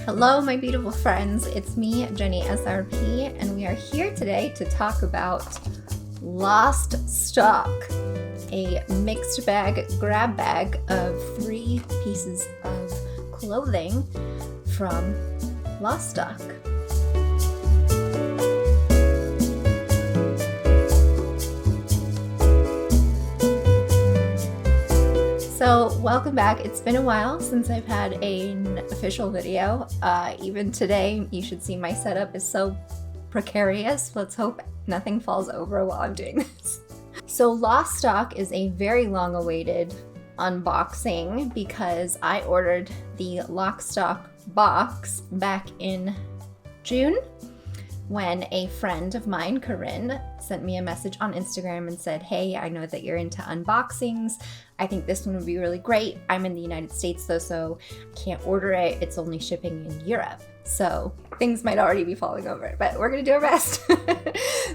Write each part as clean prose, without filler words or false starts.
Hello, my beautiful friends. It's me, Jennysrp, and we are here today to talk about Lost Stock, a mixed bag, grab bag of 3 pieces of clothing from Lost Stock. So welcome back. It's been a while since I've had an official video. Even today, you should see my setup is so precarious. Let's hope nothing falls over while I'm doing this. So Lost Stock is a very long-awaited unboxing because I ordered the Lost Stock box back in June when a friend of mine, Corinne, sent me a message on Instagram and said, hey, I know that you're into unboxings. I think this one would be really great. I'm in the United States though, so I can't order it. It's only shipping in Europe. So things might already be falling over, but we're gonna do our best.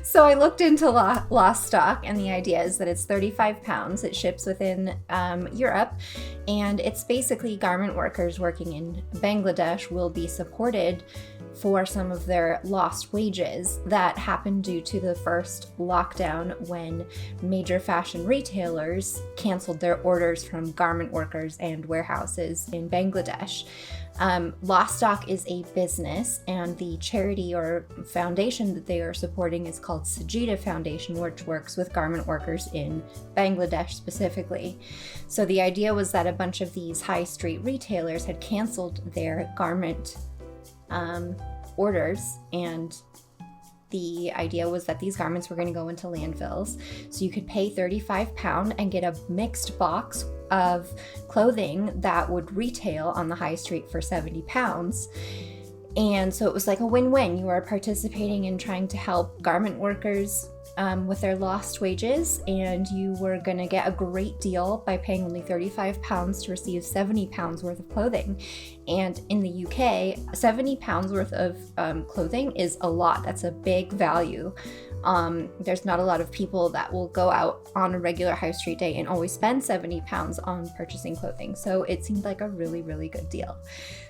So I looked into Lost Stock, and the idea is that it's 35 pounds. It ships within Europe, and it's basically garment workers working in Bangladesh will be supported for some of their lost wages that happened due to the first lockdown when major fashion retailers canceled their orders from garment workers and warehouses in Bangladesh. Lost Stock is a business, and the charity or foundation that they are supporting is called Sajida Foundation, which works with garment workers in Bangladesh specifically. So the idea was that a bunch of these high street retailers had canceled their garment orders, and the idea was that these garments were going to go into landfills. So you could pay £35 and get a mixed box of clothing that would retail on the high street for £70. And so it was like a win-win. You are participating in trying to help garment workers with their lost wages, and you were going to get a great deal by paying only £35 to receive £70 worth of clothing. And in the UK, £70 worth of clothing is a lot. That's a big value. There's not a lot of people that will go out on a regular high street day and always spend £70 on purchasing clothing. So it seemed like a really, really good deal.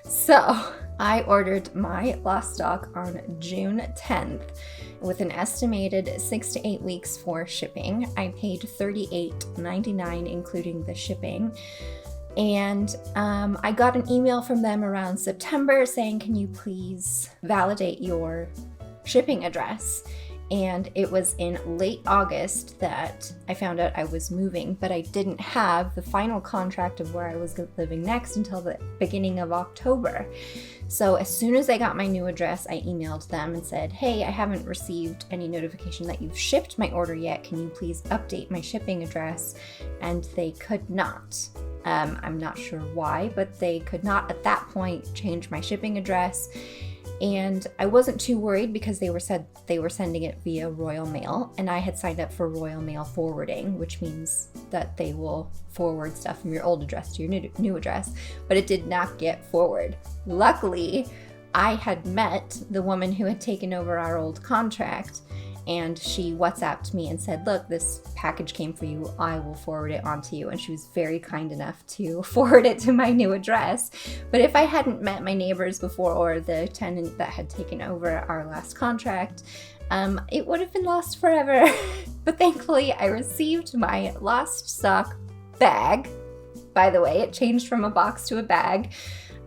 So I ordered my Lost Stock on June 10th with an estimated 6 to 8 weeks for shipping. I paid $38.99 including the shipping. And I got an email from them around September saying, can you please validate your shipping address? And it was in late August that I found out I was moving, but I didn't have the final contract of where I was living next until the beginning of October. So as soon as I got my new address, I emailed them and said, hey, I haven't received any notification that you've shipped my order yet. Can you please update my shipping address? And they could not. I'm not sure why, but they could not at that point change my shipping address. And I wasn't too worried because they said they were sending it via Royal Mail, and I had signed up for Royal Mail forwarding, which means that they will forward stuff from your old address to your new address, but it did not get forward. Luckily, I had met the woman who had taken over our old contract, and she WhatsApped me and said, look, this package came for you. I will forward it on to you. And she was very kind enough to forward it to my new address. But if I hadn't met my neighbors before or the tenant that had taken over our last contract, it would have been lost forever. But thankfully, I received my Lost Stock bag. By the way, it changed from a box to a bag.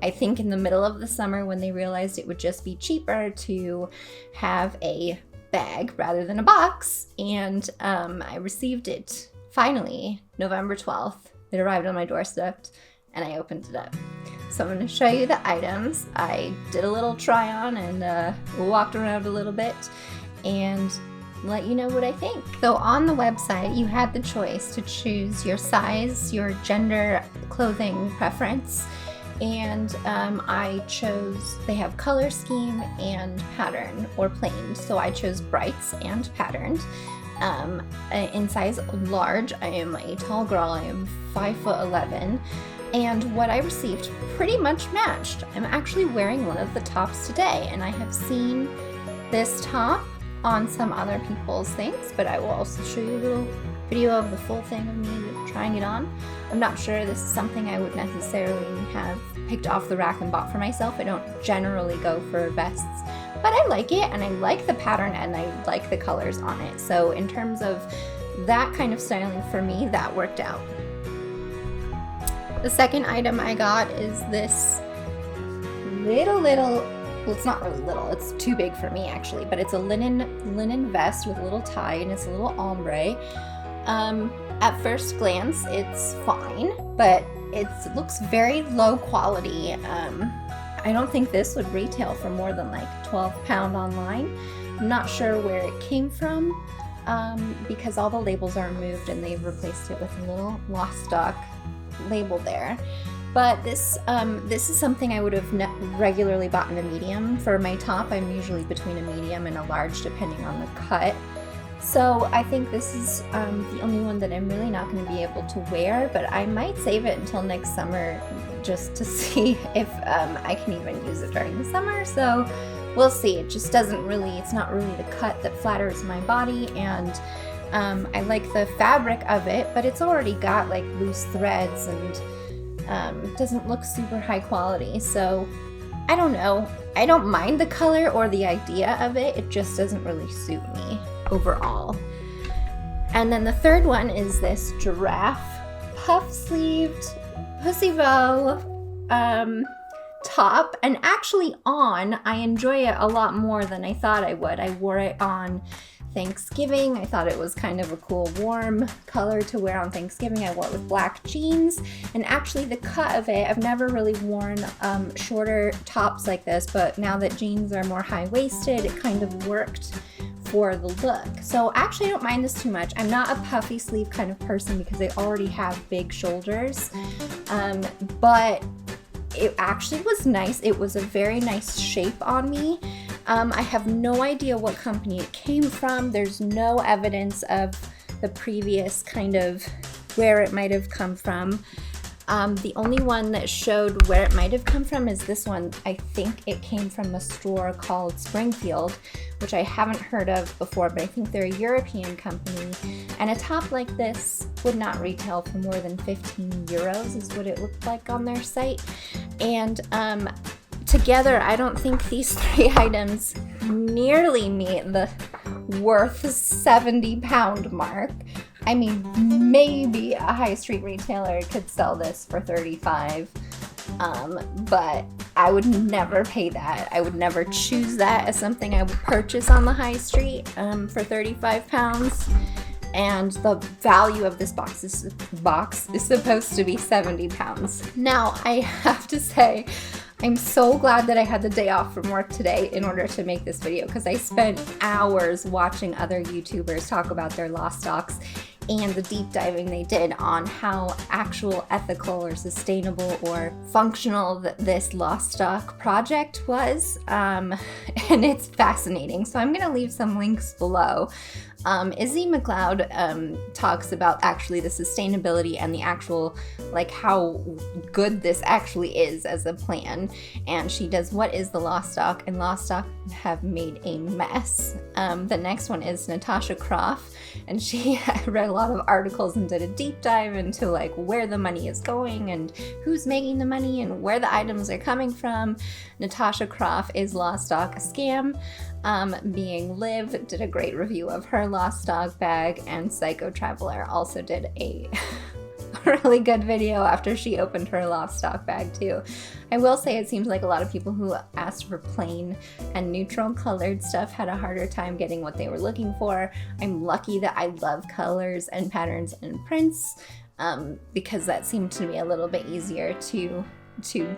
I think in the middle of the summer when they realized it would just be cheaper to have a bag rather than a box, and I received it finally November 12th. It arrived on my doorstep and I opened it up. So I'm going to show you the items. I did a little try on and walked around a little bit and let you know what I think. So on the website you had the choice to choose your size, your gender, clothing preference, and I chose, they have color scheme and pattern or plain. So I chose brights and patterned. In size large, I am a tall girl, I am 5'11", and what I received pretty much matched. I'm actually wearing one of the tops today, and I have seen this top on some other people's things, but I will also show you a little video of the full thing of me trying it on. I'm not sure this is something I would necessarily have picked off the rack and bought for myself. I don't generally go for vests, but I like it, and I like the pattern, and I like the colors on it. So in terms of that kind of styling for me, that worked out. The second item I got is this little, well, it's not really little, it's too big for me actually, but it's a linen vest with a little tie, and it's a little ombre. At first glance, it's fine, but it looks very low quality. I don't think this would retail for more than like £12 online. I'm not sure where it came from, because all the labels are removed and they've replaced it with a little lost stock label there. But this is something I would have regularly bought in a medium. For my top, I'm usually between a medium and a large depending on the cut. So I think this is the only one that I'm really not going to be able to wear, but I might save it until next summer just to see if I can even use it during the summer. So we'll see. It just it's not really the cut that flatters my body, and I like the fabric of it, but it's already got like loose threads and doesn't look super high quality. So I don't know. I don't mind the color or the idea of it. It just doesn't really suit me overall. And then the third one is this giraffe puff-sleeved pussy bow top, and actually I enjoy it a lot more than I thought I would. I wore it on Thanksgiving. I thought it was kind of a cool warm color to wear on Thanksgiving. I wore it with black jeans, and actually the cut of it, I've never really worn shorter tops like this, but now that jeans are more high-waisted, it kind of worked for the look. So actually I don't mind this too much. I'm not a puffy sleeve kind of person because I already have big shoulders, but it actually was nice. It was a very nice shape on me. I have no idea what company it came from. There's no evidence of the previous kind of where it might have come from. The only one that showed where it might have come from is this one. I think it came from a store called Springfield, which I haven't heard of before, but I think they're a European company. And a top like this would not retail for more than 15 euros is what it looked like on their site. And together, I don't think these three items nearly meet the worth £70 mark. I mean, maybe a high street retailer could sell this for 35, but I would never pay that. I would never choose that as something I would purchase on the high street for £35. And the value of this box is supposed to be £70. Now, I have to say, I'm so glad that I had the day off from work today in order to make this video, because I spent hours watching other YouTubers talk about their lost stocks and the deep diving they did on how actual ethical or sustainable or functional this lost stock project was, and it's fascinating. So I'm gonna leave some links below. Izzy McLeod talks about actually the sustainability and the actual, like, how good this actually is as a plan. And she does what is the lost stock, and lost stock have made a mess. The next one is Natasha Crawf, and she read a lot of articles and did a deep dive into like where the money is going and who's making the money and where the items are coming from. Natasha Crawf is Lost Stock a Scam. Being Liv did a great review of her lost stock bag, and Psycho Traveler also did a really good video after she opened her lost stock bag too. I will say it seems like a lot of people who asked for plain and neutral colored stuff had a harder time getting what they were looking for. I'm lucky that I love colors and patterns and prints, because that seemed to be a little bit easier to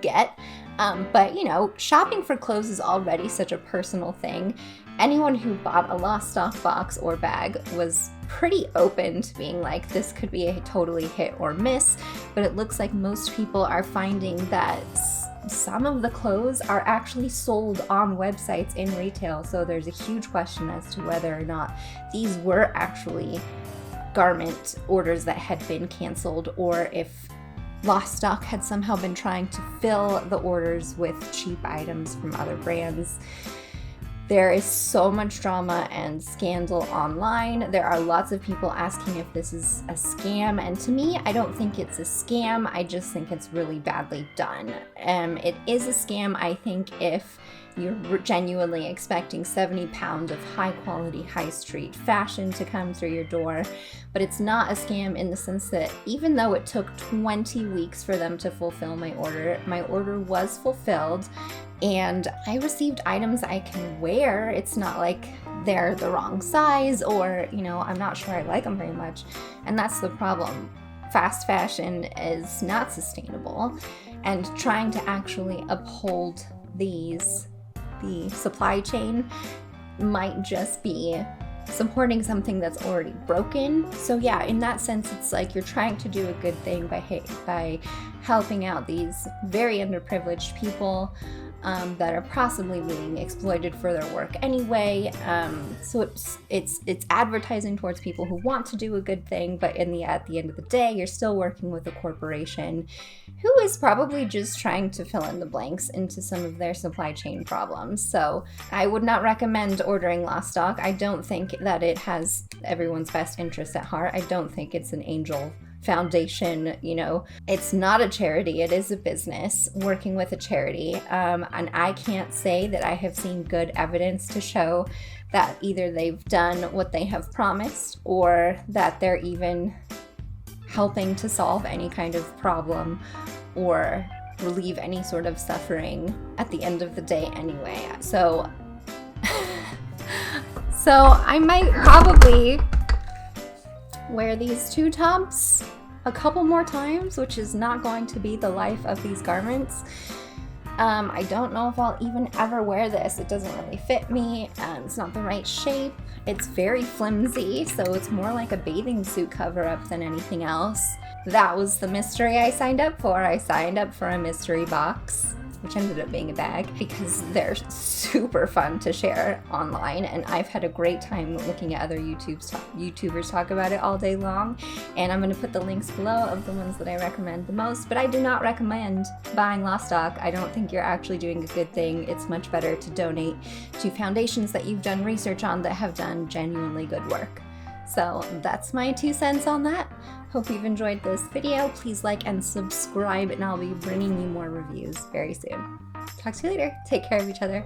get. But you know, shopping for clothes is already such a personal thing. Anyone who bought a lost stock box or bag was pretty open to being like, this could be a totally hit or miss, but it looks like most people are finding that some of the clothes are actually sold on websites in retail. So there's a huge question as to whether or not these were actually garment orders that had been canceled, or if lost stock had somehow been trying to fill the orders with cheap items from other brands. There is so much drama and scandal online. There are lots of people asking if this is a scam, and to me, I don't think it's a scam. I just think it's really badly done. It is a scam, I think, if you're genuinely expecting 70 pounds of high quality, high street fashion to come through your door. But it's not a scam in the sense that even though it took 20 weeks for them to fulfill my order was fulfilled, and I received items I can wear. It's not like they're the wrong size, or, you know, I'm not sure I like them very much. And that's the problem. Fast fashion is not sustainable, and trying to actually uphold the supply chain might just be supporting something that's already broken. So yeah, in that sense, it's like you're trying to do a good thing by helping out these very underprivileged people that are possibly being exploited for their work anyway. So it's advertising towards people who want to do a good thing, but at the end of the day, you're still working with a corporation who is probably just trying to fill in the blanks into some of their supply chain problems. So I would not recommend ordering Lost Stock. I don't think that it has everyone's best interest at heart. I don't think it's an angel foundation, you know. It's not a charity, it is a business working with a charity, and I can't say that I have seen good evidence to show that either they've done what they have promised or that they're even helping to solve any kind of problem or relieve any sort of suffering at the end of the day anyway. So I might probably wear these two tops a couple more times, which is not going to be the life of these garments. I don't know if I'll even ever wear this. It doesn't really fit me. It's not the right shape. It's very flimsy, so it's more like a bathing suit cover-up than anything else. That was the mystery I signed up for. I signed up for a mystery box, which ended up being a bag, because they're super fun to share online, and I've had a great time looking at other YouTubers talk about it all day long, and I'm going to put the links below of the ones that I recommend the most, but I do not recommend buying Lost Stock. I don't think you're actually doing a good thing. It's much better to donate to foundations that you've done research on that have done genuinely good work. So that's my 2 cents on that. Hope you've enjoyed this video. Please like and subscribe, and I'll be bringing you more reviews very soon. Talk to you later. Take care of each other.